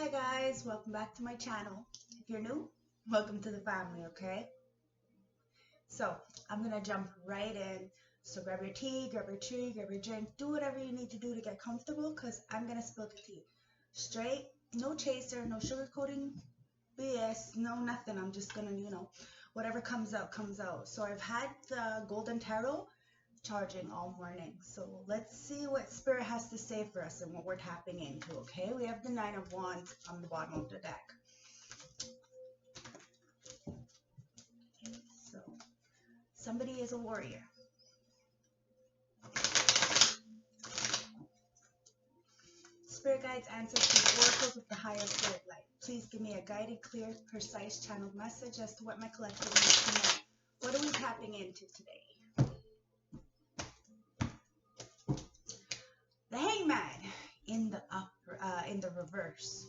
Hi guys, welcome back to my channel. If you're new, welcome to the family, okay? So, I'm gonna jump right in. So grab your tea, grab your tree, grab your drink, do whatever you need to do to get comfortable because I'm gonna spill the tea. Straight, no chaser, no sugarcoating, BS, no nothing. I'm just gonna, whatever comes out, comes out. So I've had the Golden Tarot charging all morning. So let's see what Spirit has to say for us and what we're tapping into, okay? We have the Nine of Wands on the bottom of the deck. Okay, so somebody is a warrior. Spirit guides, ancestors, oracles of the higher spirit light. Please give me a guided, clear, precise channeled message as to what my collective needs to know. What are we tapping into today? The Hangman in the reverse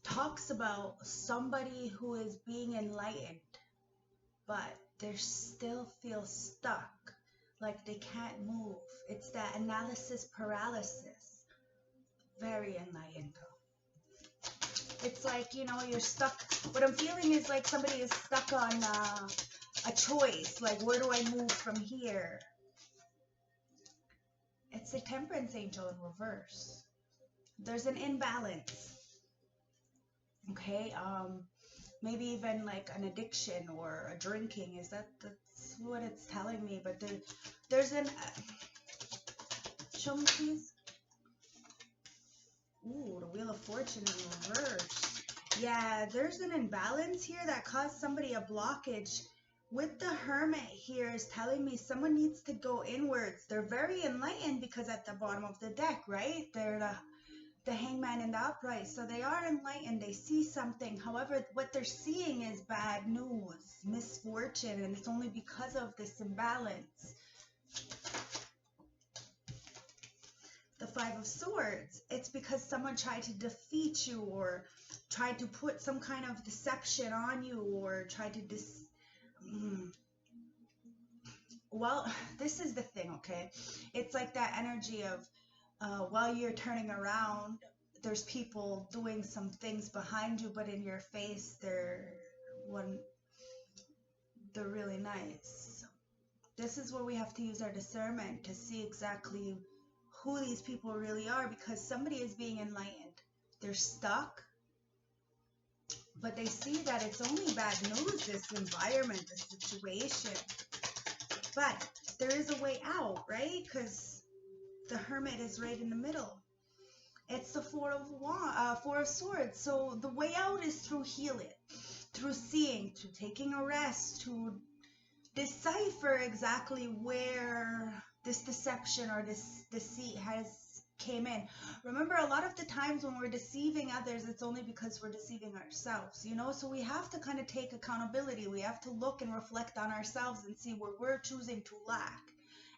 talks about somebody who is being enlightened, but they still feel stuck, like they can't move. It's that analysis paralysis. Very enlightened though. It's like, you're stuck. What I'm feeling is like somebody is stuck on a choice, like where do I move from here? It's the Temperance Angel in reverse. There's an imbalance. Okay, maybe even like an addiction or a drinking. That's what it's telling me? But there's an show me please. Ooh, the Wheel of Fortune in reverse. Yeah, there's an imbalance here that caused somebody a blockage. With the Hermit here is telling me someone needs to go inwards. They're very enlightened because at the bottom of the deck, right? They're the Hangman in the upright. So they are enlightened. They see something. However, what they're seeing is bad news, misfortune, and it's only because of this imbalance. The Five of Swords. It's because someone tried to defeat you or tried to put some kind of deception on you or tried to Well, this is the thing, okay? It's like that energy of while you're turning around, there's people doing some things behind you, but in your face, they're really nice. This is where we have to use our discernment to see exactly who these people really are, because somebody is being enlightened. They're stuck, but they see that it's only bad news, this environment, this situation. But there is a way out, right? Because the Hermit is right in the middle. It's the Four of Swords. So the way out is through healing, through seeing, through taking a rest, to decipher exactly where this deception or this deceit came in. Remember, a lot of the times when we're deceiving others, it's only because we're deceiving ourselves, so we have to kind of take accountability. We have to look and reflect on ourselves and see where we're choosing to lack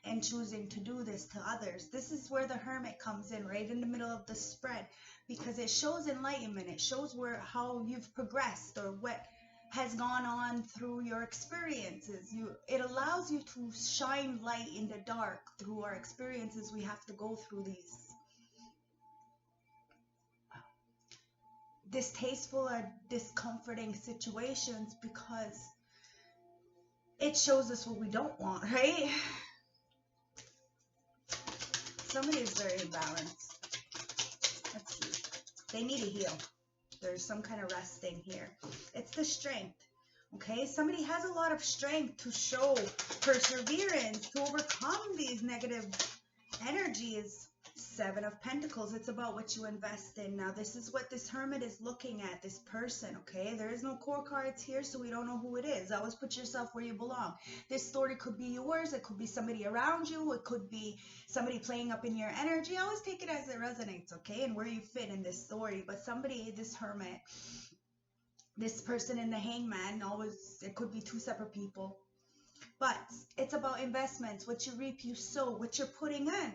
and choosing to do this to others. This is where the Hermit comes in, right in the middle of the spread, because it shows enlightenment. It shows how you've progressed or what has gone on through your experiences. It allows you to shine light in the dark. Through our experiences, we have to go through these distasteful or discomforting situations because it shows us what we don't want, right? Somebody is very imbalanced. Let's see. They need to heal. There's some kind of resting here. It's the strength. Okay, somebody has a lot of strength to show perseverance to overcome these negative energies. Seven of Pentacles. It's about what you invest in. Now, this is what this Hermit is looking at, this person, okay? There is no core cards here, so we don't know who it is. Always put yourself where you belong. This story could be yours. It could be somebody around you. It could be somebody playing up in your energy. Always take it as it resonates, okay? And where you fit in this story. But somebody, this Hermit, this person in the Hangman, it could be two separate people. But it's about investments. What you reap, you sow. What you're putting in.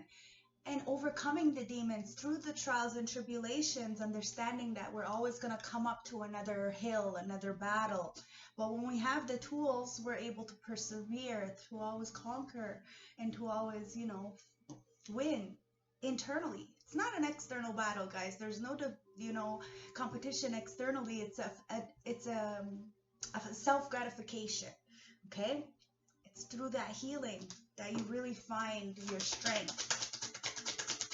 And overcoming the demons through the trials and tribulations, understanding that we're always going to come up to another hill, another battle. But when we have the tools, we're able to persevere, to always conquer, and to always, win internally It's not an external battle, guys. There's no, competition externally. It's a self-gratification, okay? It's through that healing that you really find your strength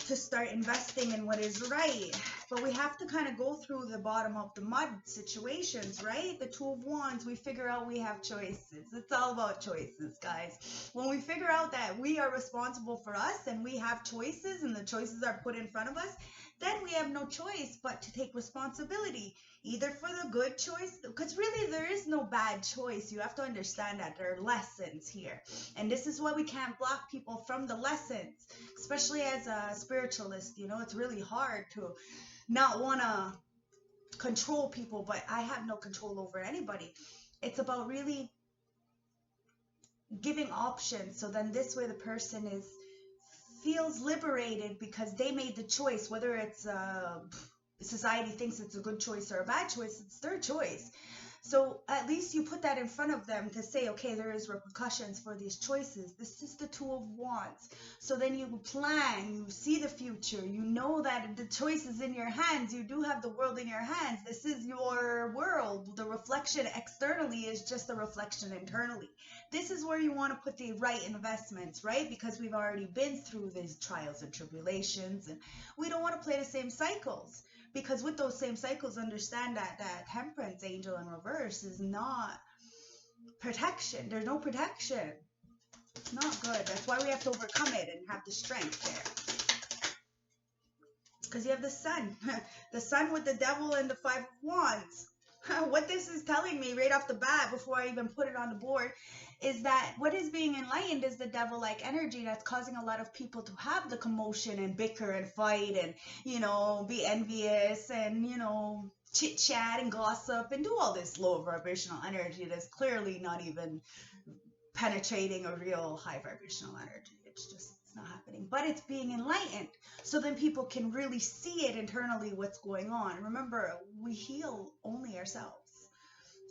to start investing in what is right. But we have to kind of go through the bottom of the mud situations, right? The Two of Wands, we figure out we have choices. It's all about choices, guys. When we figure out that we are responsible for us and we have choices and the choices are put in front of us, then we have no choice but to take responsibility, either for the good choice, because really there is no bad choice. You have to understand that there are lessons here. And this is why we can't block people from the lessons, especially as a spiritualist. It's really hard to not want to control people, but I have no control over anybody. It's about really giving options, so then this way the person feels liberated because they made the choice. Whether it's society thinks it's a good choice or a bad choice, it's their choice. So at least you put that in front of them to say, okay, there is repercussions for these choices. This is the Two of Wands. So then you plan, you see the future, you know that the choice is in your hands. You do have the world in your hands. This is your world. The reflection externally is just a reflection internally. This is where you want to put the right investments, right? Because we've already been through these trials and tribulations, and we don't want to play the same cycles. Because with those same cycles, understand that Temperance angel in reverse is not protection. There's no protection. It's not good. That's why we have to overcome it and have the strength there. Because you have the Sun. The Sun with the Devil and the Five of Wands. What this is telling me right off the bat, before I even put it on the board, is that what is being enlightened is the devil-like energy that's causing a lot of people to have the commotion and bicker and fight and, be envious and, chit-chat and gossip and do all this low vibrational energy that's clearly not even penetrating a real high vibrational energy. It's not happening, but it's being enlightened. So then people can really see it internally, what's going on. Remember, we heal only ourselves.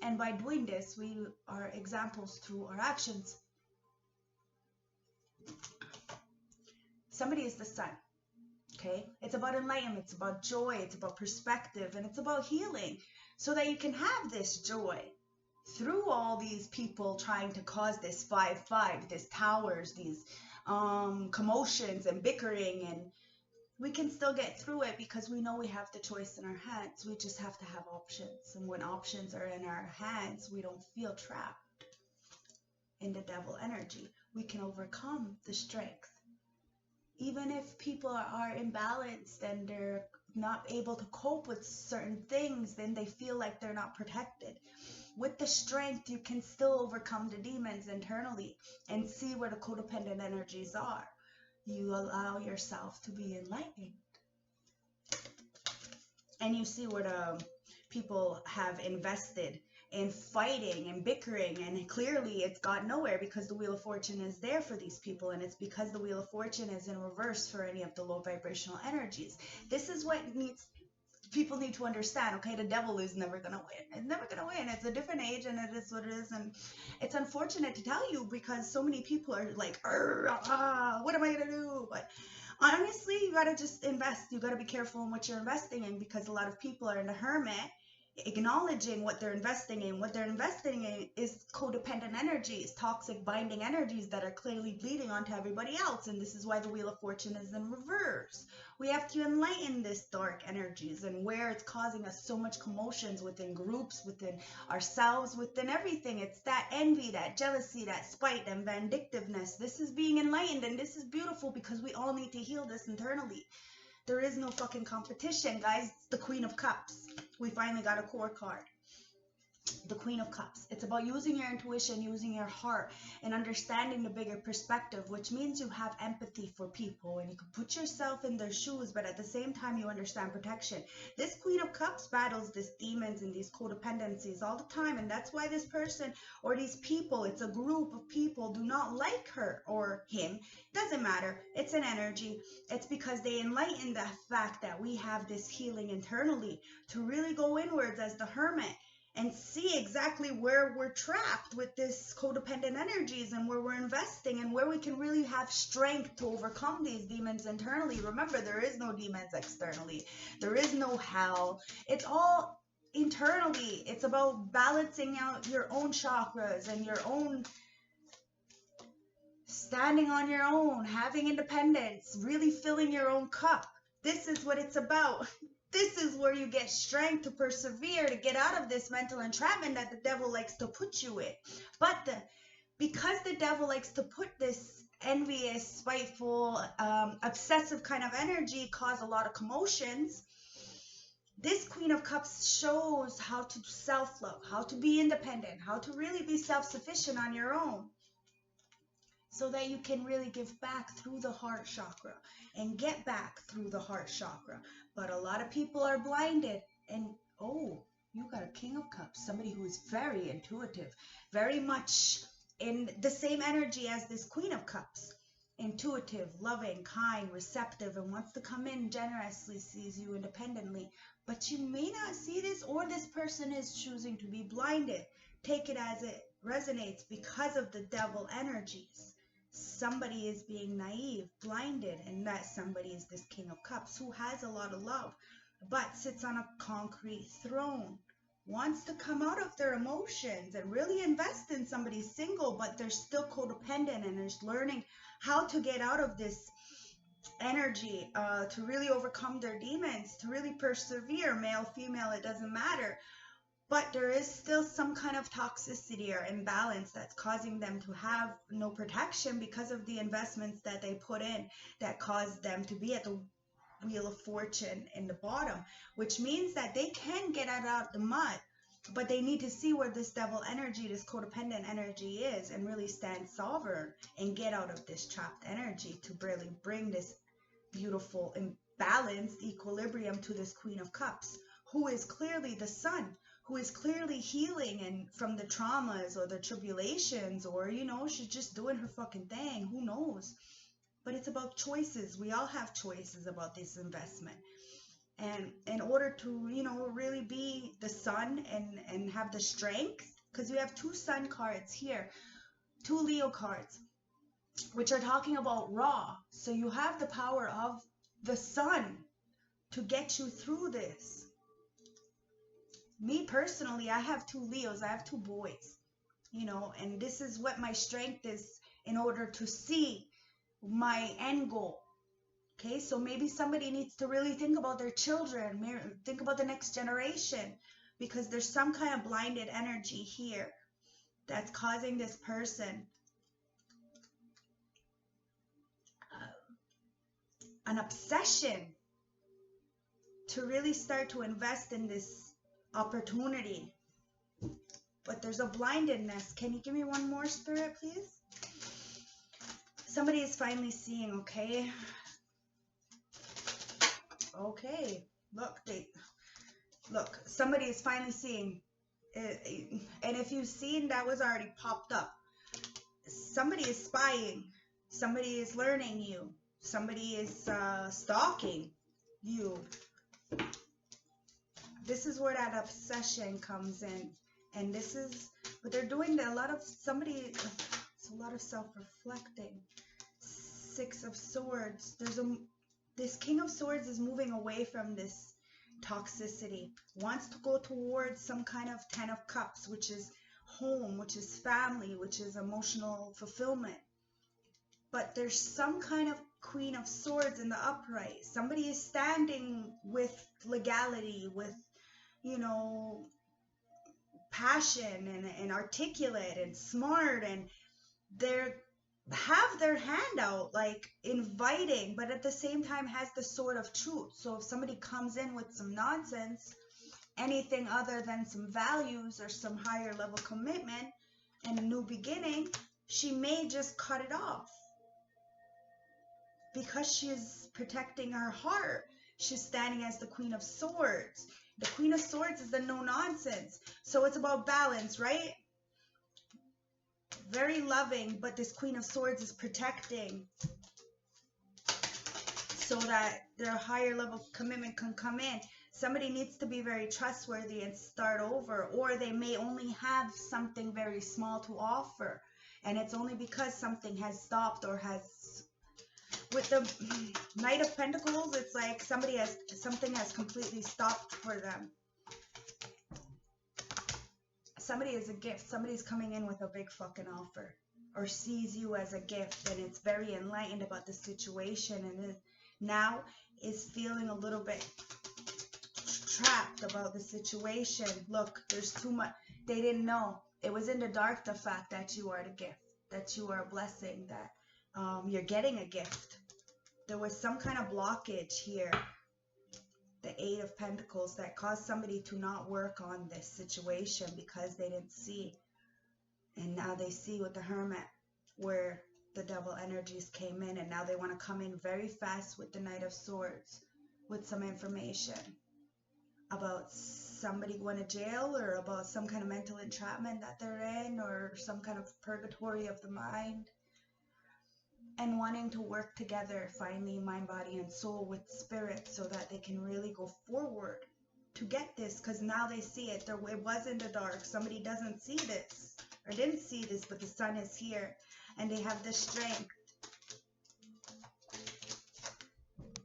And by doing this, we are examples through our actions. Somebody is the Sun, okay? It's about enlightenment, it's about joy, it's about perspective, and it's about healing. So that you can have this joy through all these people trying to cause this 5-5, these towers, these commotions and bickering, and we can still get through it because we know we have the choice in our hands. We just have to have options. And when options are in our hands, we don't feel trapped in the devil energy. We can overcome the strength. Even if people are imbalanced and they're not able to cope with certain things, then they feel like they're not protected. With the strength, you can still overcome the demons internally and see where the codependent energies are. You allow yourself to be enlightened. And you see where the people have invested in fighting and bickering, and clearly it's got nowhere because the Wheel of Fortune is there for these people, and it's because the Wheel of Fortune is in reverse for any of the low vibrational energies. This is what people need to understand, okay? The devil is never going to win. It's never going to win. It's a different age, and it is what it is. And it's unfortunate to tell you because so many people are like, what am I going to do? But honestly, you got to just invest. You got to be careful in what you're investing in because a lot of people are in the hermit, acknowledging what they're investing in. What they're investing in is codependent energies, toxic binding energies that are clearly bleeding onto everybody else. And this is why the Wheel of Fortune is in reverse. We have to enlighten this dark energies and where it's causing us so much commotions within groups, within ourselves, within everything. It's that envy, that jealousy, that spite, and vindictiveness. This is being enlightened, and this is beautiful because we all need to heal this internally. There is no fucking competition, guys. It's the Queen of Cups. We finally got a core card. The Queen of Cups. It's about using your intuition, using your heart, and understanding the bigger perspective, which means you have empathy for people and you can put yourself in their shoes, but at the same time you understand protection. This Queen of Cups battles these demons and these codependencies all the time, and that's why this person or these people, it's a group of people, do not like her or him. Doesn't matter. It's an energy. It's because they enlighten the fact that we have this healing internally to really go inwards as the hermit and see exactly where we're trapped with this codependent energies, and where we're investing, and where we can really have strength to overcome these demons internally. Remember, there is no demons externally. There is no hell. It's all internally. It's about balancing out your own chakras and your own standing on your own, having independence, really filling your own cup. This is what it's about. This is where you get strength to persevere, to get out of this mental entrapment that the devil likes to put you in. But because the devil likes to put this envious, spiteful, obsessive kind of energy, cause a lot of commotions, this Queen of Cups shows how to self-love, how to be independent, how to really be self-sufficient on your own, so that you can really give back through the heart chakra and get back through the heart chakra. But a lot of people are blinded, and oh, you got a King of Cups, somebody who is very intuitive, very much in the same energy as this Queen of Cups. Intuitive, loving, kind, receptive, and wants to come in generously, sees you independently. But you may not see this, or this person is choosing to be blinded. Take it as it resonates because of the devil energies. Somebody is being naive, blinded, and that somebody is this King of Cups who has a lot of love, but sits on a concrete throne, wants to come out of their emotions and really invest in somebody single, but they're still codependent and is learning how to get out of this energy, to really overcome their demons, to really persevere, male, female, it doesn't matter. But there is still some kind of toxicity or imbalance that's causing them to have no protection because of the investments that they put in that caused them to be at the Wheel of Fortune in the bottom, which means that they can get out of the mud, but they need to see where this devil energy, this codependent energy is, and really stand sovereign and get out of this trapped energy to really bring this beautiful and balanced equilibrium to this Queen of Cups, who is clearly the sun, who is clearly healing and from the traumas or the tribulations, or, you know, she's just doing her fucking thing. Who knows? But it's about choices. We all have choices about this investment. And in order to, you know, really be the sun and have the strength, because we have two sun cards here, two Leo cards, which are talking about raw. So you have the power of the sun to get you through this. Me personally, I have two Leos, I have two boys, you know, and this is what my strength is in order to see my end goal. Okay, so maybe somebody needs to really think about their children, think about the next generation, because there's some kind of blinded energy here that's causing this person an obsession to really start to invest in this opportunity. But there's a blindedness. Can you give me one more, Spirit, please? Somebody is finally seeing, okay? Okay. Look, somebody is finally seeing. And if you've seen, that was already popped up. Somebody is spying. Somebody is learning you. Somebody is stalking you. This is where that obsession comes in, and this is what they're doing. It's a lot of self-reflecting. Six of Swords. This King of Swords is moving away from this toxicity, wants to go towards some kind of Ten of Cups, which is home, which is family, which is emotional fulfillment. But there's some kind of Queen of Swords in the upright. Somebody is standing with legality, with, you know, passion and articulate and smart, and they have their hand out, like inviting, but at the same time has the sword of truth. So if somebody comes in with some nonsense, anything other than some values or some higher level commitment and a new beginning, she may just cut it off. Because she is protecting her heart. She's standing as the Queen of Swords. The Queen of Swords is the no nonsense. So it's about balance, right? Very loving, but this Queen of Swords is protecting. so that their higher level commitment can come in. Somebody needs to be very trustworthy and start over, or they may only have something very small to offer, and it's only because something has stopped or has, with the Knight of Pentacles, it's like something has completely stopped for them. Somebody is a gift. Somebody's coming in with a big fucking offer, or sees you as a gift, and it's very enlightened about the situation, and it now is feeling a little bit trapped about the situation. Look, there's too much. They didn't know. It was in the dark, the fact that you are the gift, that you are a blessing, that you're getting a gift. There was some kind of blockage here, the Eight of Pentacles, that caused somebody to not work on this situation because they didn't see. And now they see with the Hermit where the devil energies came in, and now they want to come in very fast with the Knight of Swords with some information about somebody going to jail, or about some kind of mental entrapment that they're in, or some kind of purgatory of the mind, and wanting to work together, finally, mind, body, and soul with spirit, so that they can really go forward to get this, because now they see it. It was in the dark. Somebody doesn't see this, or didn't see this, but the sun is here, and they have the strength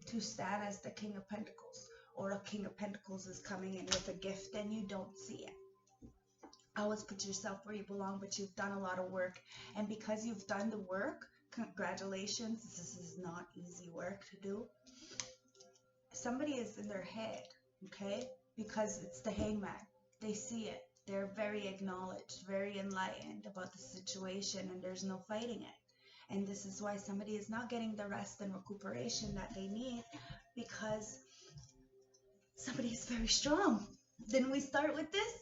to stand as the King of Pentacles, or a King of Pentacles is coming in with a gift and you don't see it. Always put yourself where you belong, but you've done a lot of work, and because you've done the work, congratulations. This is not easy work to do. Somebody is in their head, okay, because it's the Hangman. They see it. They're very acknowledged, very enlightened about the situation, and there's no fighting it. And this is why somebody is not getting the rest and recuperation that they need, because somebody is very strong. Didn't we start with this?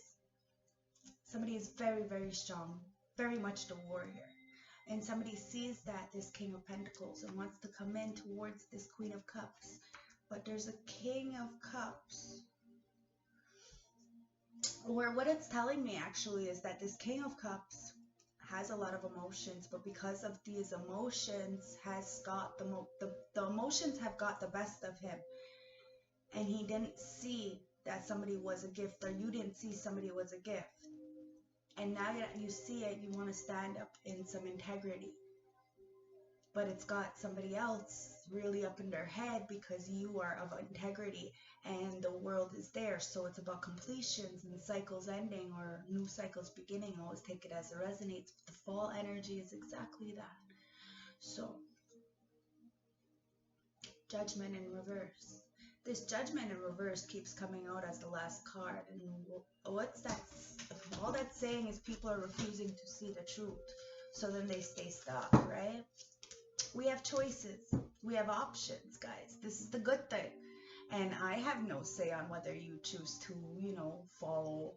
Somebody is very, very strong, very much the warrior. And somebody sees that, this King of Pentacles, and wants to come in towards this Queen of Cups. But there's a King of Cups. Or what it's telling me actually is that this King of Cups has a lot of emotions, but because of these emotions has got the emotions have got the best of him. And he didn't see that somebody was a gift, or you didn't see somebody was a gift. And now that you see it, you want to stand up in some integrity. But it's got somebody else really up in their head, because you are of integrity and the world is there. So it's about completions and cycles ending, or new cycles beginning. Always take it as it resonates. The fall energy is exactly that. So, Judgment in reverse. This Judgment in reverse keeps coming out as the last card. And what's that? All that's saying is people are refusing to see the truth. So then they stay stuck, right? We have choices. We have options, guys. This is the good thing. And I have no say on whether you choose to, follow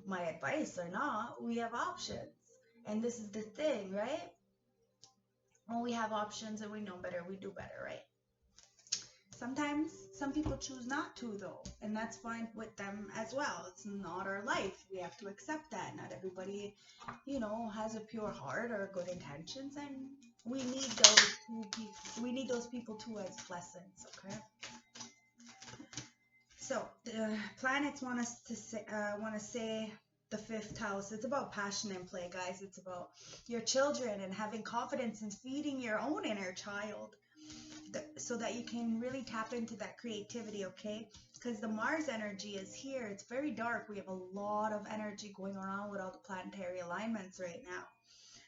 my advice or not. We have options. And this is the thing, right? When we have options and we know better, we do better, right? Sometimes some people choose not to, though, and that's fine with them as well. It's not our life. We have to accept that. Not everybody, has a pure heart or good intentions, and we need those people too as lessons. Okay. So the planets want us to say the fifth house. It's about passion and play, guys. It's about your children and having confidence and feeding your own inner child, so that you can really tap into that creativity, okay? Because the Mars energy is here. It's very dark. We have a lot of energy going around with all the planetary alignments right now.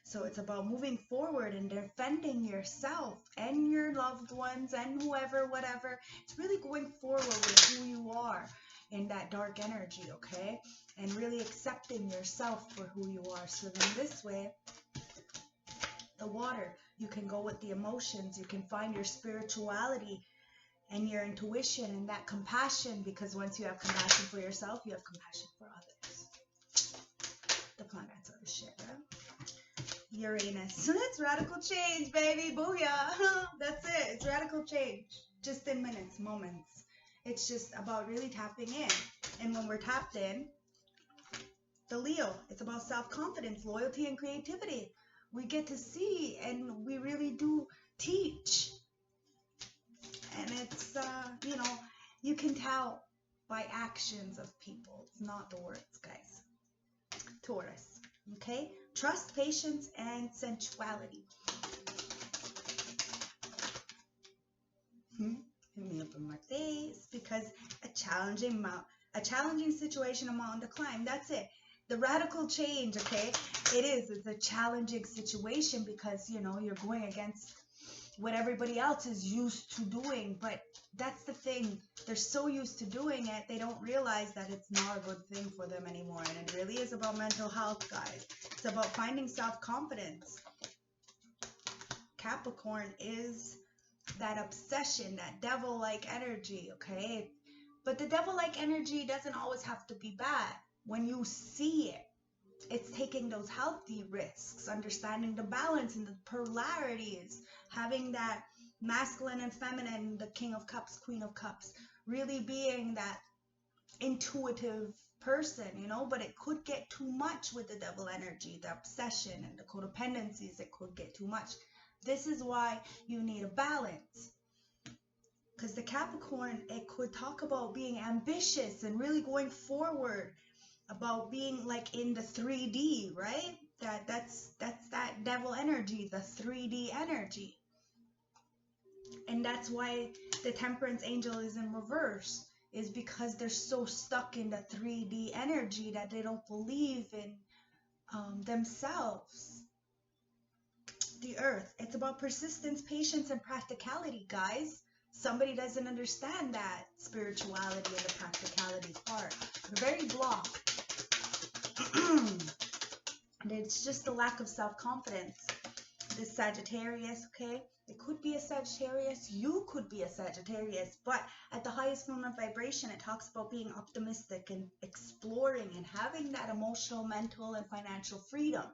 So it's about moving forward and defending yourself and your loved ones and whoever, whatever. It's really going forward with who you are in that dark energy, okay? And really accepting yourself for who you are. So then this way, the water, you can go with the emotions. You can find your spirituality and your intuition and that compassion, because once you have compassion for yourself, you have compassion for others. The planets are the shit, right? Uranus. That's radical change, baby. Booyah. That's it. It's radical change. Just in minutes, moments. It's just about really tapping in. And when we're tapped in, the Leo, it's about self-confidence, loyalty, and creativity. We get to see, and we really do teach And it's, you know, you can tell by actions of people. It's not the words, guys. Taurus, okay? Trust, patience, and sensuality. Hit me up in my face, because a challenging situation, a mountain to climb. That's it. The radical change, okay? It's a challenging situation because, you know, you're going against what everybody else is used to doing. But that's the thing. They're so used to doing it, they don't realize that it's not a good thing for them anymore. And it really is about mental health, guys. It's about finding self-confidence. Capricorn is that obsession, that devil-like energy, okay? But the devil-like energy doesn't always have to be bad. When you see it, it's taking those healthy risks, understanding the balance and the polarities, having that masculine and feminine, the King of Cups, Queen of Cups, really being that intuitive person, you know. But it could get too much with the devil energy, the obsession and the codependencies. It could get too much. This is why you need a balance. Because the Capricorn, it could talk about being ambitious and really going forward, about being like in the 3D, right? That's that devil energy, the 3D energy. And that's why the Temperance angel is in reverse, is because they're so stuck in the 3D energy that they don't believe in themselves. The Earth, it's about persistence, patience, and practicality, guys. Somebody doesn't understand that spirituality and the practicality part. They're very blocked. And it's just the lack of self-confidence. This Sagittarius, okay? It could be a Sagittarius. You could be a Sagittarius. But at the highest form of vibration, it talks about being optimistic and exploring and having that emotional, mental, and financial freedom.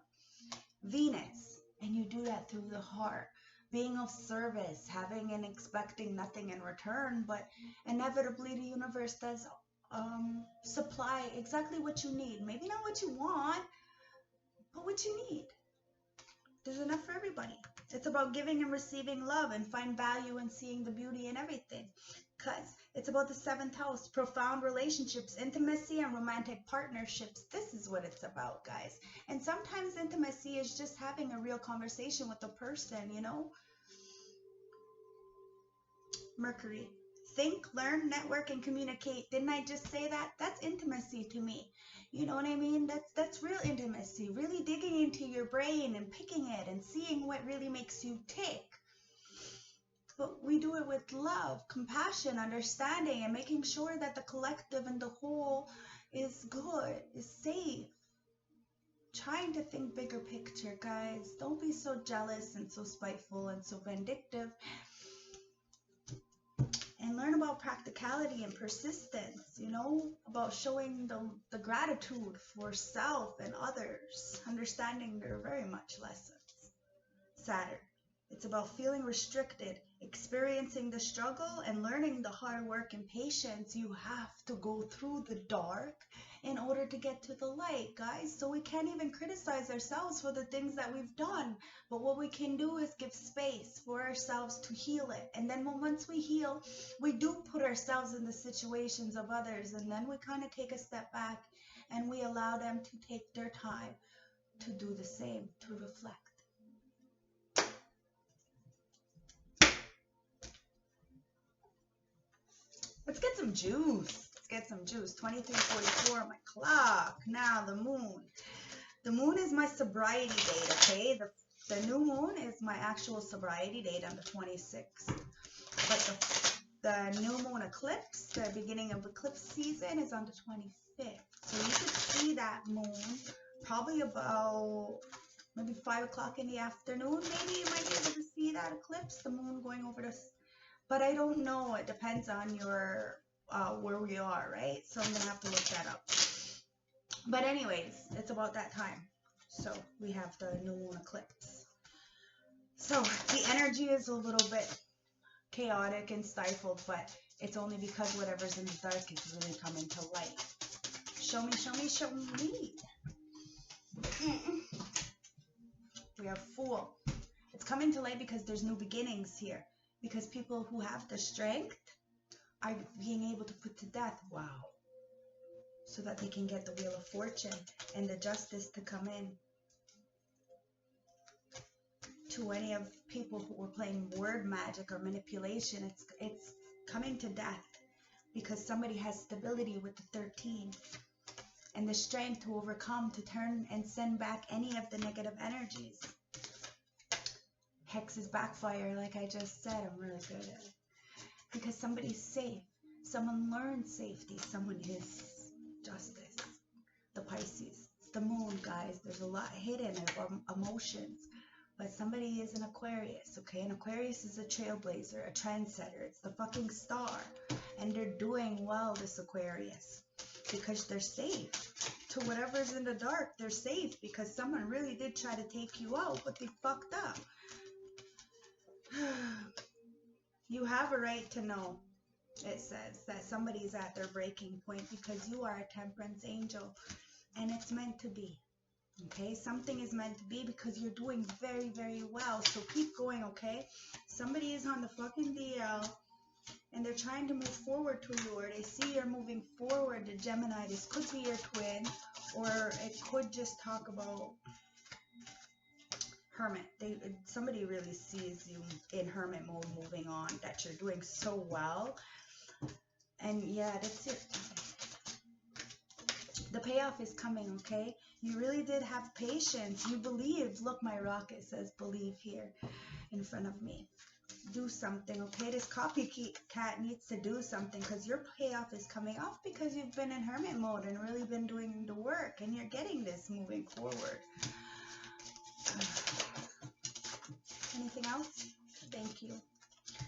Venus, and you do that through the heart. Being of service, having and expecting nothing in return, but inevitably the universe does supply exactly what you need. Maybe not what you want, but what you need. There's enough for everybody. It's about giving and receiving love and find value in seeing the beauty in everything. Because it's about the 7th house, profound relationships, intimacy, and romantic partnerships. This is what it's about, guys. And sometimes intimacy is just having a real conversation with a person, you know. Mercury. Think, learn, network, and communicate. Didn't I just say that? That's intimacy to me. You know what I mean? That's real intimacy. Really digging into your brain and picking it and seeing what really makes you tick. But we do it with love, compassion, understanding, and making sure that the collective and the whole is good, is safe. Trying to think bigger picture, guys. Don't be so jealous and so spiteful and so vindictive. And learn about practicality and persistence, you know, about showing the gratitude for self and others, understanding they're very much lessons. Saturn, it's about feeling restricted, experiencing the struggle, and learning the hard work and patience. You have to go through the dark in order to get to the light, guys. So we can't even criticize ourselves for the things that we've done. But what we can do is give space for ourselves to heal it. And then once we heal, we do put ourselves in the situations of others. And then we kind of take a step back and we allow them to take their time to do the same, to reflect. Let's get some juice. Get some juice. 23:44 on my clock. Now the moon. The moon is my sobriety date, okay? The new moon is my actual sobriety date on the 26th. But the new moon eclipse, the beginning of eclipse season, is on the 25th. So you could see that moon probably about maybe 5 o'clock in the afternoon. Maybe you might be able to see that eclipse, the moon going over the... But I don't know. It depends on your... where we are, right? So I'm gonna have to look that up. But anyways, it's about that time. So we have the new moon eclipse. So the energy is a little bit chaotic and stifled, but it's only because whatever's in the dark is really coming to light. Show me, show me, show me. We have Fool. It's coming to light because there's new beginnings here. Because people who have the strength are being able to put to death. Wow. So that they can get the Wheel of Fortune and the justice to come in. To any of people who were playing word magic or manipulation, it's coming to death. Because somebody has stability with the 13. And the strength to overcome, to turn and send back any of the negative energies. Hexes backfire, like I just said. I'm really good at it. Because somebody's safe. Someone learned safety. Someone is justice. The Pisces. It's the moon, guys. There's a lot hidden of emotions. But somebody is an Aquarius, okay? An Aquarius is a trailblazer, a trendsetter. It's the fucking star. And they're doing well, this Aquarius. Because they're safe. To whatever's in the dark, they're safe. Because someone really did try to take you out, but they fucked up. You have a right to know, it says, that somebody's at their breaking point. Because you are a temperance angel. And it's meant to be. Okay, something is meant to be because you're doing very, very well. So keep going, okay? Somebody is on the fucking DL and they're trying to move forward to you, or they see you're moving forward to Gemini. This could be your twin, or it could just talk about Hermit. Somebody really sees you in Hermit mode moving on, that you're doing so well. And yeah, that's it. The payoff is coming, okay? You really did have patience. You believed. Look, my rocket says believe here in front of me. Do something, okay? This copycat needs to do something because your payoff is coming off because you've been in hermit mode and really been doing the work, and you're getting this moving forward. Anything else? Thank you.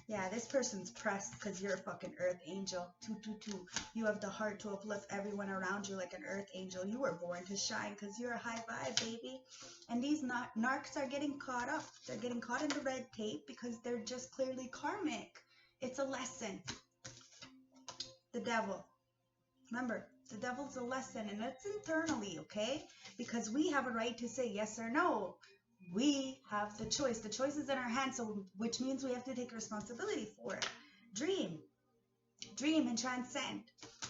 Yeah, this person's pressed because you're a fucking earth angel. 222. You have the heart to uplift everyone around you like an earth angel. You were born to shine because you're a high vibe, baby. And these narcs are getting caught up. They're getting caught in the red tape because they're just clearly karmic. It's a lesson. The devil. Remember, the devil's a lesson, and it's internally, okay? Because we have a right to say yes or no. We have the choice. The choice is in our hands, so which means we have to take responsibility for it. Dream. Dream and transcend.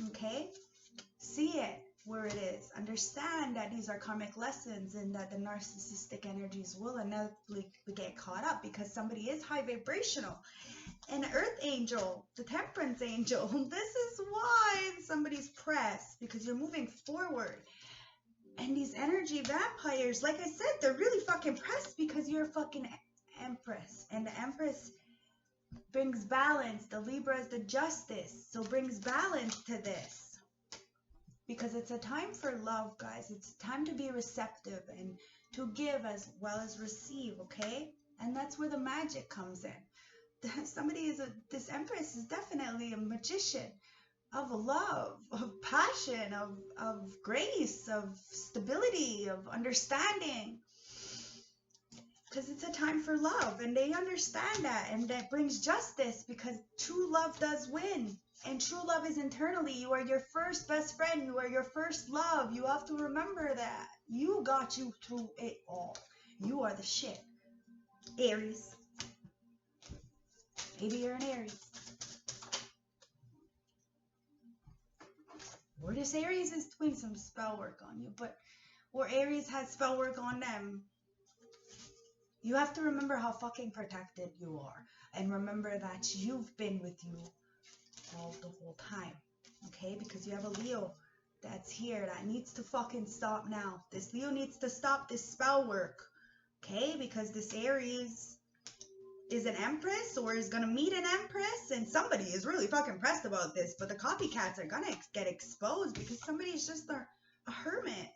Okay? See it where it is. Understand that these are karmic lessons and that the narcissistic energies will inevitably get caught up because somebody is high vibrational. An earth angel, the temperance angel. This is why somebody's pressed, because you're moving forward. And these energy vampires, like I said, they're really fucking pressed because you're a fucking empress. And the empress brings balance. The Libra is the justice. So brings balance to this. Because it's a time for love, guys. It's time to be receptive and to give as well as receive, okay? And that's where the magic comes in. This empress is definitely a magician. Of love, of passion, of grace, of stability, of understanding. Because it's a time for love, and they understand that, and that brings justice, because true love does win. And true love is internally. You are your first best friend. You are your first love. You have to remember that. You got you through it all. You are the shit. Aries. Maybe you're an Aries. Or this Aries is doing some spell work on you, or Aries has spell work on them. You have to remember how fucking protected you are, and remember that you've been with you all the whole time, okay? Because you have a Leo that's here that needs to fucking stop now. This Leo needs to stop this spell work, okay? Because this Aries is an empress, or is gonna meet an empress, and somebody is really fucking pressed about this, but the copycats are gonna get exposed because somebody is just a hermit,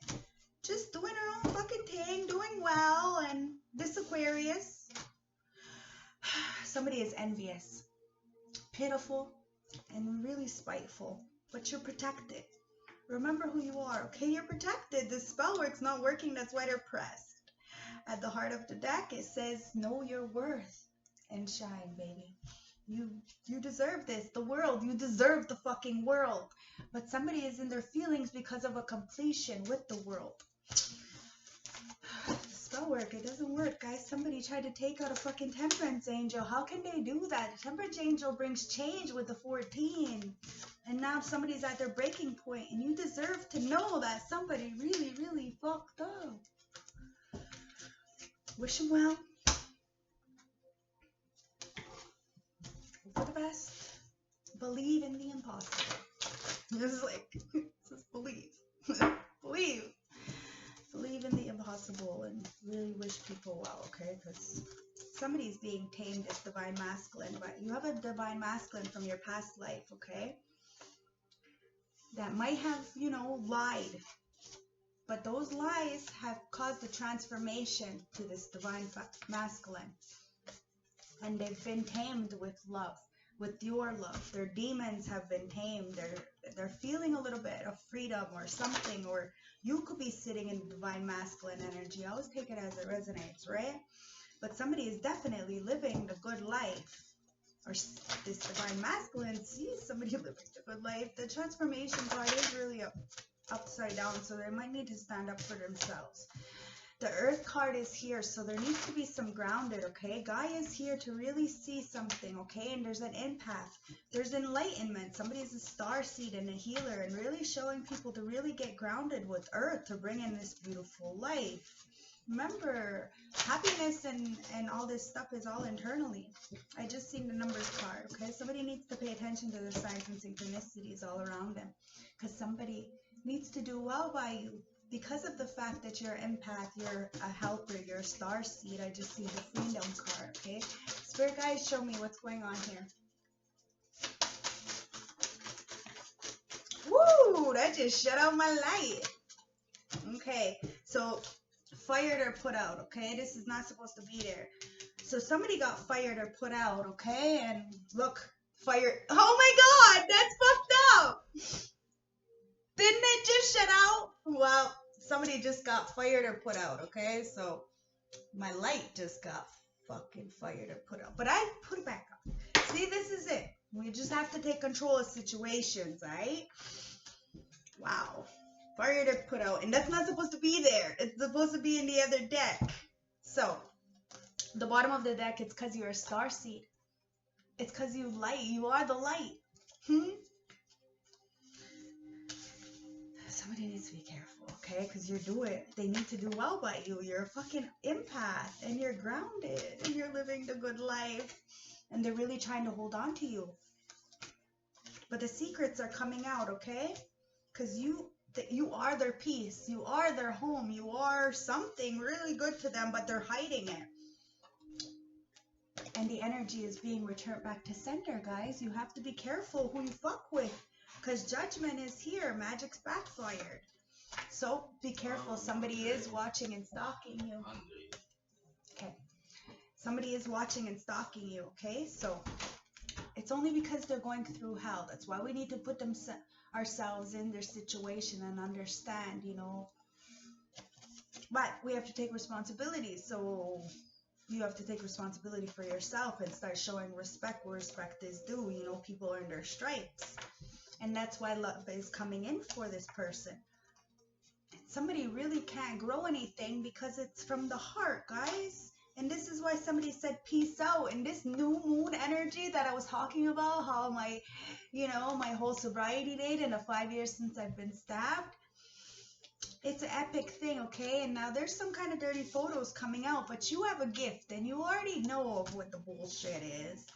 just doing her own fucking thing, doing well. And this Aquarius, somebody is envious, pitiful, and really spiteful, but you're protected. Remember who you are, okay? You're protected. This spell work's not working, that's why they're pressed. At the heart of the deck, it says, know your worth. And shine, baby. You deserve this. The world. You deserve the fucking world. But somebody is in their feelings because of a completion with the world. This spell work. It doesn't work, guys. Somebody tried to take out a fucking temperance angel. How can they do that? The temperance angel brings change with the 14. And now somebody's at their breaking point, and you deserve to know that somebody really, really fucked up. Wish them well. Hope for the best. Believe in the impossible. Just like, just believe. Believe. Believe in the impossible and really wish people well, okay? Because somebody's being tamed as divine masculine, but you have a divine masculine from your past life, okay? That might have, you know, lied. But those lies have caused a transformation to this divine masculine. And they've been tamed with love, with your love. Their demons have been tamed. They're feeling a little bit of freedom or something, or you could be sitting in divine masculine energy. I always take it as it resonates, right? But somebody is definitely living the good life. Or this divine masculine sees somebody living the good life. The transformation part is really upside down, so they might need to stand up for themselves. The Earth card is here, so there needs to be some grounded, okay? Guy is here to really see something, okay? And there's an empath. There's enlightenment. Somebody's a starseed and a healer, and really showing people to really get grounded with Earth to bring in this beautiful life. Remember, happiness and all this stuff is all internally. I just seen the numbers card, okay? Somebody needs to pay attention to the signs and synchronicities all around them, because somebody needs to do well by you. Because of the fact that you're an empath, you're a helper, you're a star seed. I just see the freedom card, okay? Spirit guides, show me what's going on here. Woo! That just shut out my light. Okay, so fired or put out, okay? This is not supposed to be there. So somebody got fired or put out, okay? And look, fired. Oh my God, that's fucked up. Didn't it just shut out? Well, somebody just got fired or put out, okay? So my light just got fucking fired or put out. But I put it back up. See, this is it. We just have to take control of situations, right? Wow. Fired or put out. And that's not supposed to be there. It's supposed to be in the other deck. So, the bottom of the deck, it's because you're a starseed. It's because you light. You are the light. Somebody needs to be careful, okay? Because they need to do well by you. You're a fucking empath, and you're grounded, and you're living the good life, and they're really trying to hold on to you. But the secrets are coming out, okay? Because you are their peace. You are their home. You are something really good to them, but they're hiding it. And the energy is being returned back to sender, guys. You have to be careful who you fuck with. Because judgment is here. Magic's backfired. So be careful. Somebody is watching and stalking you. Okay. Somebody is watching and stalking you. Okay. So it's only because they're going through hell. That's why we need to put ourselves in their situation and understand, you know. But we have to take responsibility. So you have to take responsibility for yourself and start showing respect where respect is due. You know, people earn their stripes. And that's why love is coming in for this person. Somebody really can't grow anything because it's from the heart, guys. And this is why somebody said peace out. And this new moon energy that I was talking about, how my whole sobriety date and the 5 years since I've been stabbed. It's an epic thing, okay? And now there's some kind of dirty photos coming out, but you have a gift and you already know of what the bullshit is.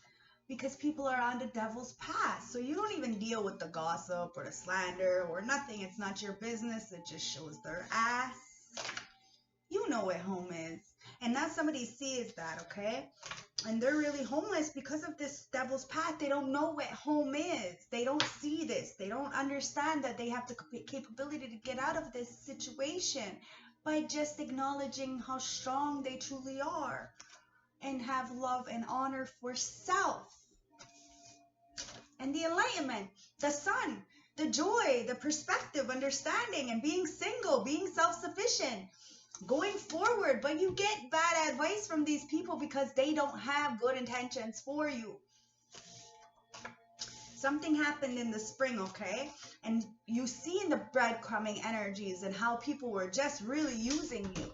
Because people are on the devil's path. So you don't even deal with the gossip or the slander or nothing. It's not your business. It just shows their ass. You know what home is. And now somebody sees that, okay? And they're really homeless because of this devil's path. They don't know what home is. They don't see this. They don't understand that they have the capability to get out of this situation by just acknowledging how strong they truly are. And have love and honor for self. And the enlightenment, the sun, the joy, the perspective, understanding, and being single, being self-sufficient, going forward. But you get bad advice from these people because they don't have good intentions for you. Something happened in the spring, okay? And you see in the breadcrumbing energies and how people were just really using you.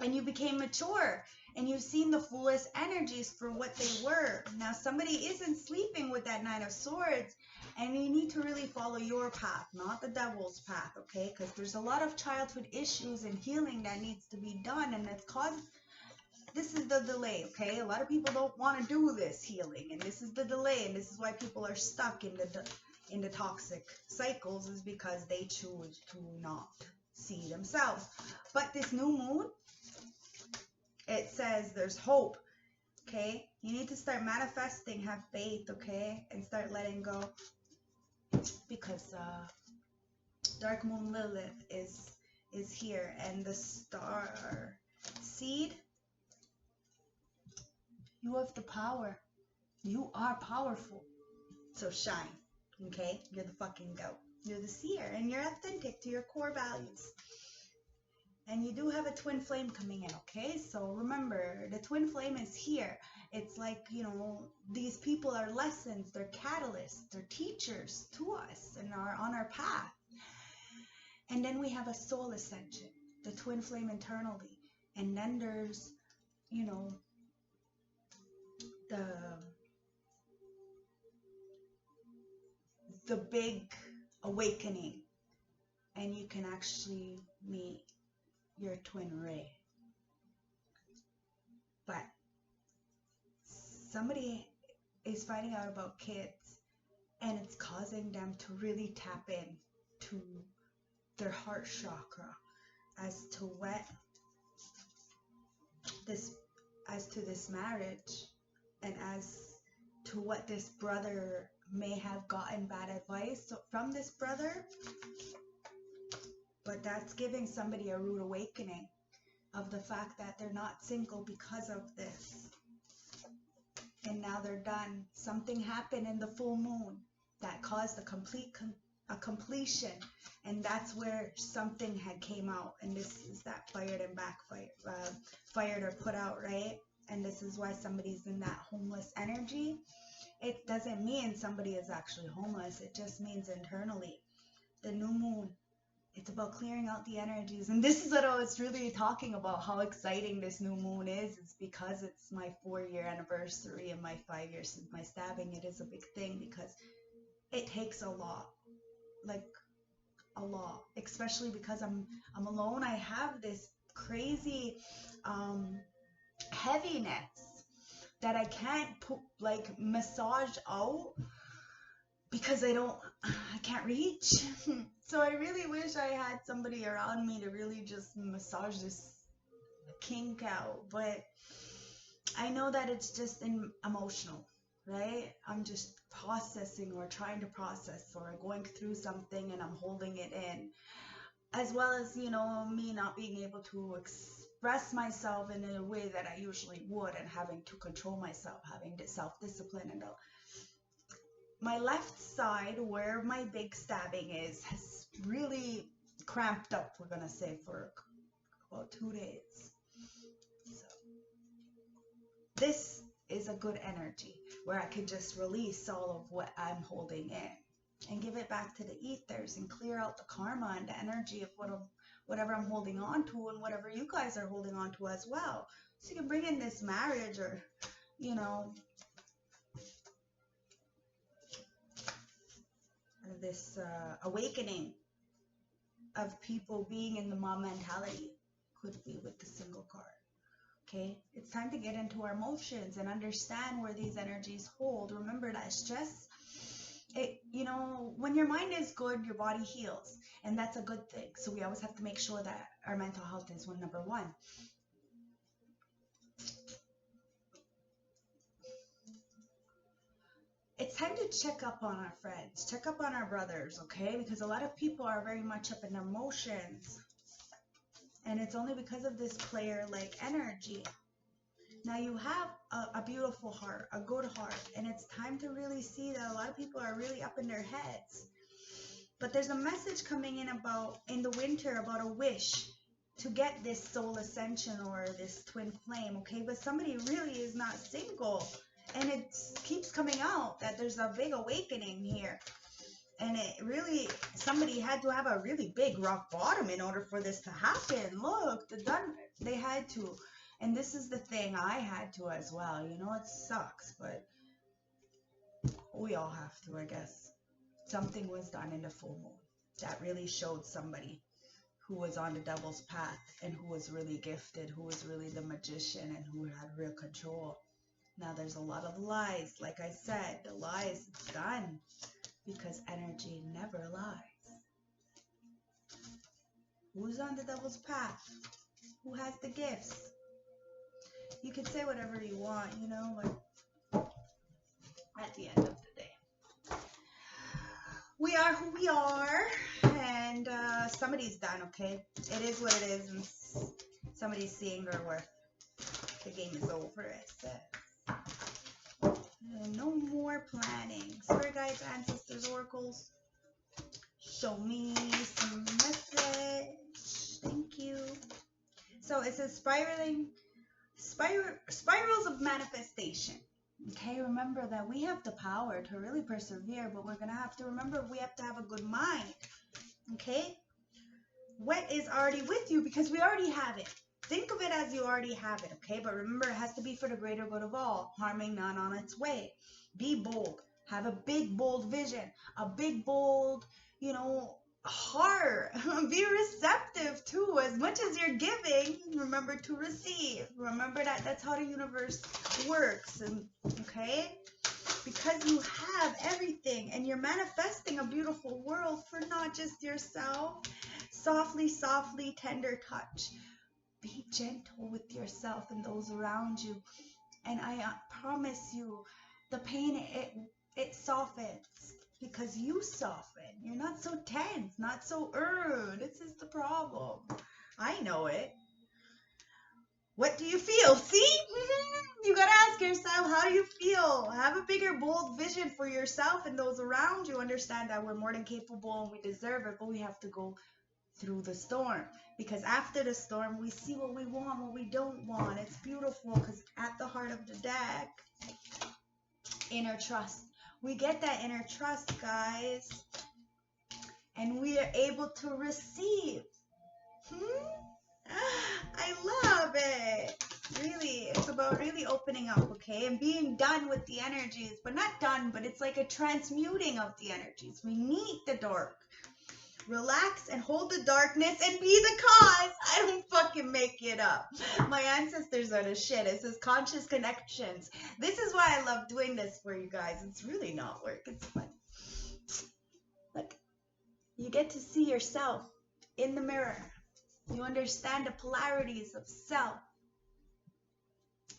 And you became mature. And you've seen the fullest energies for what they were. Now somebody isn't sleeping with that Nine of Swords. And you need to really follow your path, not the devil's path, okay? Because there's a lot of childhood issues and healing that needs to be done. And that's caused, this is the delay, okay? A lot of people don't want to do this healing. And this is the delay. And this is why people are stuck in the toxic cycles, is because they choose to not see themselves. But this new moon, it says there's hope, okay? You need to start manifesting, have faith, okay? And start letting go. Because Dark Moon Lilith is here. And the star seed, you have the power. You are powerful. So shine, okay? You're the fucking goat. You're the seer. And you're authentic to your core values. And you do have a twin flame coming in, okay? So remember, the twin flame is here. It's like, you know, these people are lessons, they're catalysts, they're teachers to us and are on our path. And then we have a soul ascension, the twin flame internally. And then there's, you know, the big awakening. And you can actually meet your twin ray. But somebody is finding out about kids, and it's causing them to really tap in to their heart chakra as to what this marriage, and as to what this brother may have gotten bad advice from this brother. But that's giving somebody a rude awakening of the fact that they're not single because of this. And now they're done. Something happened in the full moon that caused a completion. And that's where something had came out. And this is that fired and backfired, fired or put out, right? And this is why somebody's in that homeless energy. It doesn't mean somebody is actually homeless. It just means internally. The new moon, it's about clearing out the energies. And this is what I was really talking about, how exciting this new moon is. It's because it's my 4-year anniversary and my 5 years since my stabbing. It is a big thing because it takes a lot, like a lot, especially because I'm alone. I have this crazy heaviness that I can't like massage out because I can't reach. So I really wish I had somebody around me to really just massage this kink out. But I know that it's just emotional, right? I'm just processing or trying to process or going through something and I'm holding it in. As well as, you know, me not being able to express myself in a way that I usually would and having to control myself, having the self-discipline and all. My left side, where my big stabbing is, has really cramped up, we're going to say, for about 2 days. So this is a good energy where I could just release all of what I'm holding in and give it back to the ethers and clear out the karma and the energy of whatever I'm holding on to and whatever you guys are holding on to as well. So you can bring in this marriage or, you know, this awakening of people being in the mom mentality. Could be with the single card. Okay, it's time to get into our emotions and understand where these energies hold. Remember that stress, you know, when your mind is good, your body heals, and that's a good thing. So we always have to make sure that our mental health is number one. It's time to check up on our friends, check up on our brothers, okay? Because a lot of people are very much up in their emotions. And it's only because of this player-like energy. Now you have a beautiful heart, a good heart, and it's time to really see that a lot of people are really up in their heads. But there's a message coming in the winter about a wish to get this soul ascension or this twin flame, okay? But somebody really is not single. And it keeps coming out that there's a big awakening here. And it really, somebody had to have a really big rock bottom in order for this to happen. Look, they had to. And this is the thing, I had to as well. You know, it sucks, but we all have to, I guess. Something was done in the full moon that really showed somebody who was on the devil's path and who was really gifted, who was really the magician and who had real control. Now there's a lot of lies. Like I said, the lies done because energy never lies. Who's on the devil's path? Who has the gifts? You can say whatever you want, you know, but at the end of the day, we are who we are, and somebody's done, okay? It is what it is, and somebody's seeing their worth. The game is over, it says. No more planning. Spirit guides, ancestors, oracles, show me some message. Thank you. So it says spirals of manifestation. Okay, remember that we have the power to really persevere, but we're going to have to remember we have to have a good mind. Okay? What is already with you, because we already have it. Think of it as you already have it, okay? But remember, it has to be for the greater good of all, harming none on its way. Be bold. Have a big, bold vision. A big, bold, you know, heart. Be receptive too. As much as you're giving, remember to receive. Remember that that's how the universe works. And okay, because you have everything and you're manifesting a beautiful world for not just yourself. Softly, softly, tender touch. Be gentle with yourself and those around you, and I promise you the pain, it softens. Because you soften. You're not so tense, not so this is the problem. I know it. What do you feel? See? You gotta ask yourself, how do you feel? Have a bigger, bold vision for yourself and those around you. Understand that we're more than capable and we deserve it, but we have to go through the storm. Because after the storm, we see what we want, what we don't want. It's beautiful because at the heart of the deck, inner trust. We get that inner trust, guys, and we are able to receive. I love it. Really, it's about really opening up, okay, and being done with the energies, but not done, but it's like a transmuting of the energies. We need the dark. Relax and hold the darkness and be the cause. I don't fucking make it up. My ancestors are the shit. It says conscious connections. This is why I love doing this for you guys. It's really not work. It's fun. Look, you get to see yourself in the mirror. You understand the polarities of self.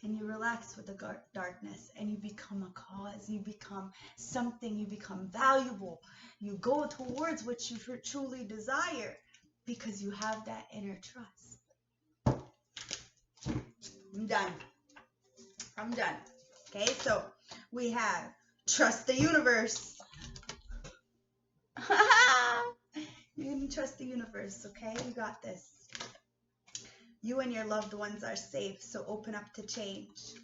And you relax with the darkness and you become a cause. You become something. You become valuable. You go towards what you truly desire because you have that inner trust. I'm done. I'm done. Okay, so we have trust the universe. You can trust the universe, okay? You got this. You and your loved ones are safe, so open up to change,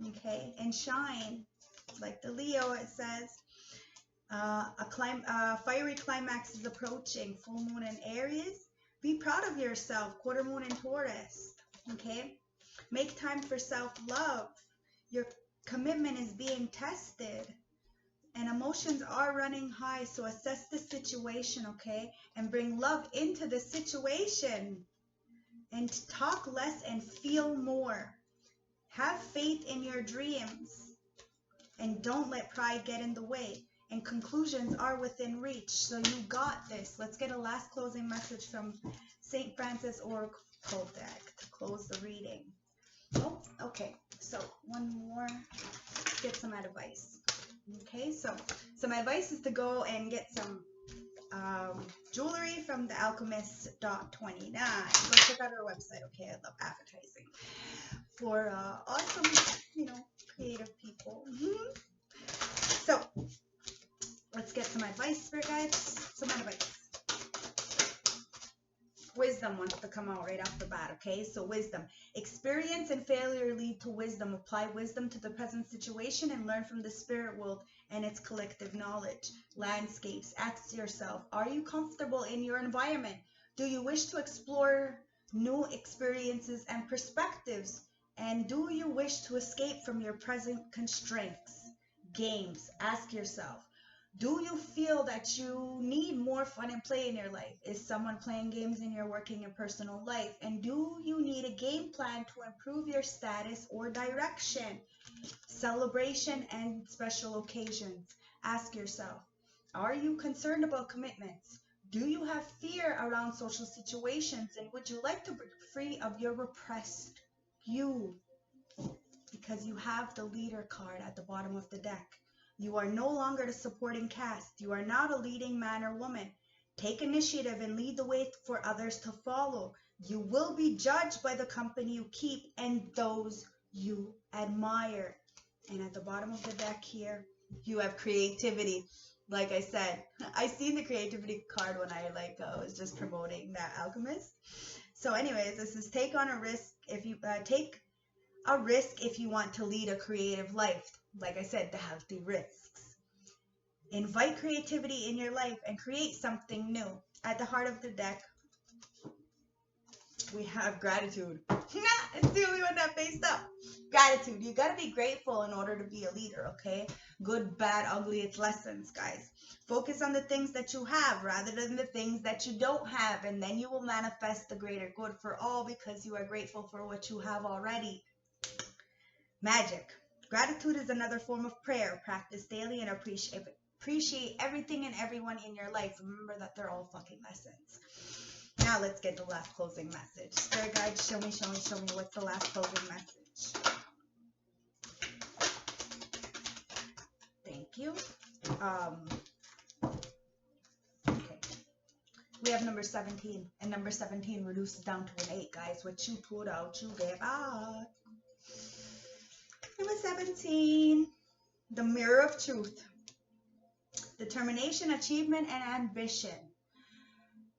okay? And shine, like the Leo, it says. A fiery climax is approaching. Full moon in Aries. Be proud of yourself. Quarter moon in Taurus, okay? Make time for self-love. Your commitment is being tested. And emotions are running high, so assess the situation, okay? And bring love into the situation. And talk less and feel more. Have faith in your dreams. And don't let pride get in the way. And conclusions are within reach. So you got this. Let's get a last closing message from St. Francis Oracle deck to close the reading. Oh, okay. So one more. Get some advice. Okay, so some advice is to go and get some jewelry from the alchemist.29. Go check out our website, okay? I love advertising for awesome, creative people. So let's get some advice for guys. Some advice. Wisdom wants to come out right off the bat, okay? So wisdom. Experience and failure lead to wisdom. Apply wisdom to the present situation and learn from the spirit world and its collective knowledge. Landscapes. Ask yourself, are you comfortable in your environment? Do you wish to explore new experiences and perspectives? And do you wish to escape from your present constraints? Games. Ask yourself, do you feel that you need more fun and play in your life? Is someone playing games in your working and personal life? And do you need a game plan to improve your status or direction? Celebration and special occasions. Ask yourself, are you concerned about commitments? Do you have fear around social situations? And would you like to break free of your repressed you? Because you have the leader card at the bottom of the deck. You are no longer the supporting cast. You are not a leading man or woman. Take initiative and lead the way for others to follow. You will be judged by the company you keep and those you admire. And at the bottom of the deck here, you have creativity. Like I said, I seen the creativity card when I was just promoting that alchemist. So anyways, this is take on a risk if you take a risk if you want to lead a creative life. Like I said, the healthy risks. Invite creativity in your life and create something new. At the heart of the deck, we have gratitude. It's the only one that faced up. Gratitude. You got to be grateful in order to be a leader, okay? Good, bad, ugly, it's lessons, guys. Focus on the things that you have rather than the things that you don't have, and then you will manifest the greater good for all because you are grateful for what you have already. Magic. Gratitude is another form of prayer. Practice daily and appreciate everything and everyone in your life. Remember that they're all fucking lessons. Now let's get the last closing message. Spirit guide, show me what's the last closing message. Thank you. Okay. We have number 17, and number 17 reduces down to an 8, guys. What you put out, you get back. Number 17, the mirror of truth. Determination, achievement, and ambition.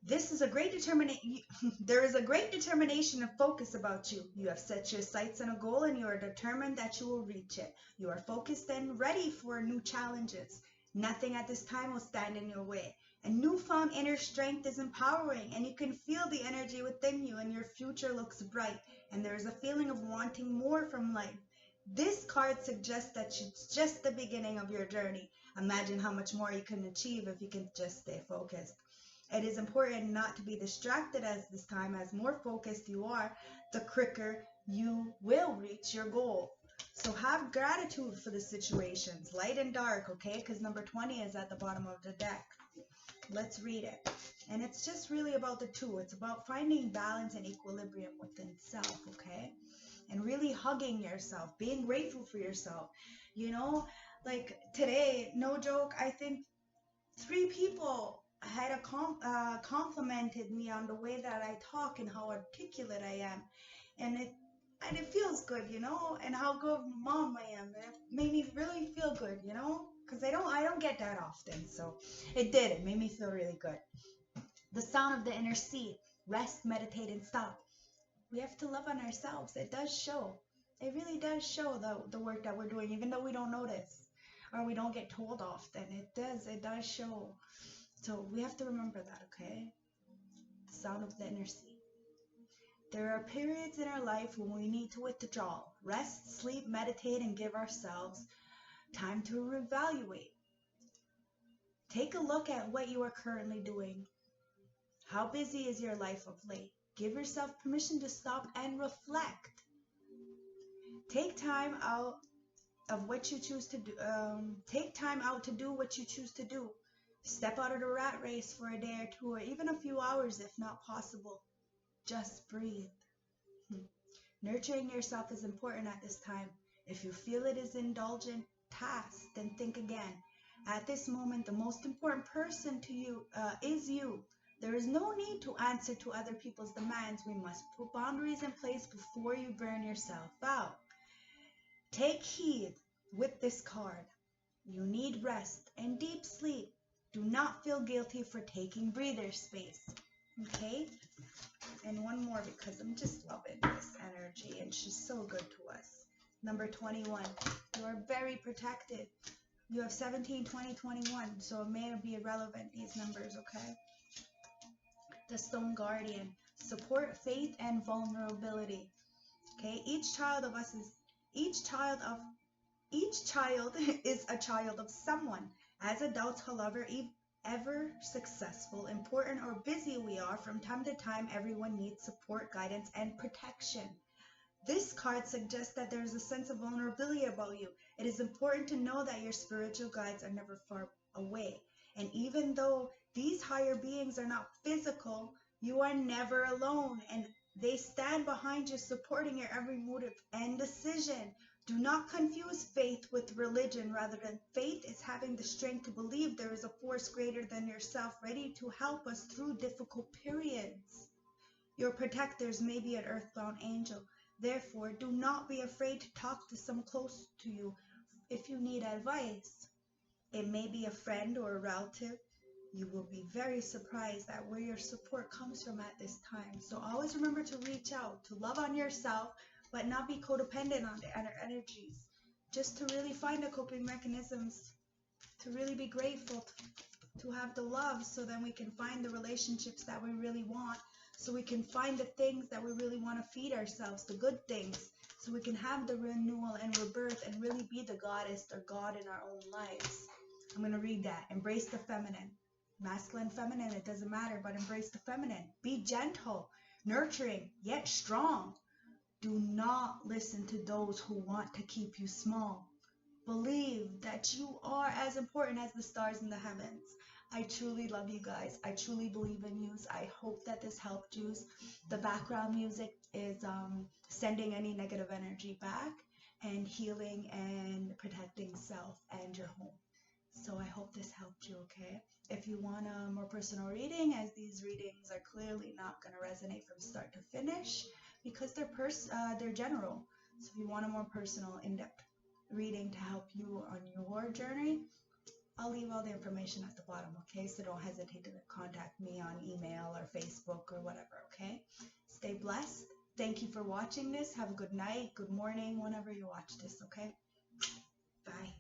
This is a great determination. There is a great determination and focus about you. You have set your sights on a goal and you are determined that you will reach it. You are focused and ready for new challenges. Nothing at this time will stand in your way. And newfound inner strength is empowering, and you can feel the energy within you, and your future looks bright, and there is a feeling of wanting more from life. This card suggests that it's just the beginning of your journey. Imagine how much more you can achieve if you can just stay focused. It is important not to be distracted as this time. As more focused you are, the quicker you will reach your goal. So have gratitude for the situations, light and dark, okay? Because number 20 is at the bottom of the deck. Let's read it. And it's just really about the two. It's about finding balance and equilibrium within self, okay? And really hugging yourself, being grateful for yourself. You know, like today, no joke, I think 3 people had complimented me on the way that I talk and how articulate I am. And it feels good, you know, and how good of a mom I am. It made me really feel good, you know, because I don't get that often. So it did. It made me feel really good. The sound of the inner seat. Rest, meditate, and stop. We have to love on ourselves. It does show. It really does show the work that we're doing, even though we don't notice or we don't get told often. It does show. So we have to remember that, okay? The sound of the inner seat. There are periods in our life when we need to withdraw, rest, sleep, meditate, and give ourselves time to reevaluate. Take a look at what you are currently doing. How busy is your life of late? Give yourself permission to stop and reflect. Take time out of what you choose to do. Take time out to do what you choose to do. Step out of the rat race for a day or 2, or even a few hours if not possible. Just breathe. Nurturing yourself is important at this time. If you feel it is an indulgent task, then think again. At this moment, the most important person to you is you. There is no need to answer to other people's demands. We must put boundaries in place before you burn yourself out. Take heed with this card. You need rest and deep sleep. Do not feel guilty for taking breather space. Okay? And one more, because I'm just loving this energy and she's so good to us. Number 21. You are very protected. You have 17, 20, 21. So it may be irrelevant, these numbers, okay? The Stone Guardian. Support, faith, and vulnerability. Okay? Each child is a child of someone. As adults, however, ever successful, important, or busy we are, from time to time, everyone needs support, guidance, and protection. This card suggests that there is a sense of vulnerability about you. It is important to know that your spiritual guides are never far away. And even though these higher beings are not physical, you are never alone, and they stand behind you, supporting your every move and decision. Do not confuse faith with religion. Rather than faith is having the strength to believe there is a force greater than yourself, ready to help us through difficult periods. Your protectors may be an earthbound angel. Therefore, do not be afraid to talk to someone close to you if you need advice. It may be a friend or a relative. You will be very surprised at where your support comes from at this time. So always remember to reach out, to love on yourself, but not be codependent on the other energies. Just to really find the coping mechanisms, to really be grateful, to have the love, so then we can find the relationships that we really want, so we can find the things that we really want to feed ourselves, the good things, so we can have the renewal and rebirth and really be the goddess or god in our own lives. I'm going to read that. Embrace the feminine. Masculine, feminine, it doesn't matter, but embrace the feminine. Be gentle, nurturing, yet strong. Do not listen to those who want to keep you small. Believe that you are as important as the stars in the heavens. I truly love you guys. I truly believe in you. I hope that this helped you. The background music is sending any negative energy back and healing and protecting self and your home. So I hope this helped you, okay? If you want a more personal reading, as these readings are clearly not going to resonate from start to finish because they're general. So if you want a more personal, in-depth reading to help you on your journey, I'll leave all the information at the bottom, okay? So don't hesitate to contact me on email or Facebook or whatever, okay? Stay blessed. Thank you for watching this. Have a good night, good morning, whenever you watch this, okay? Bye.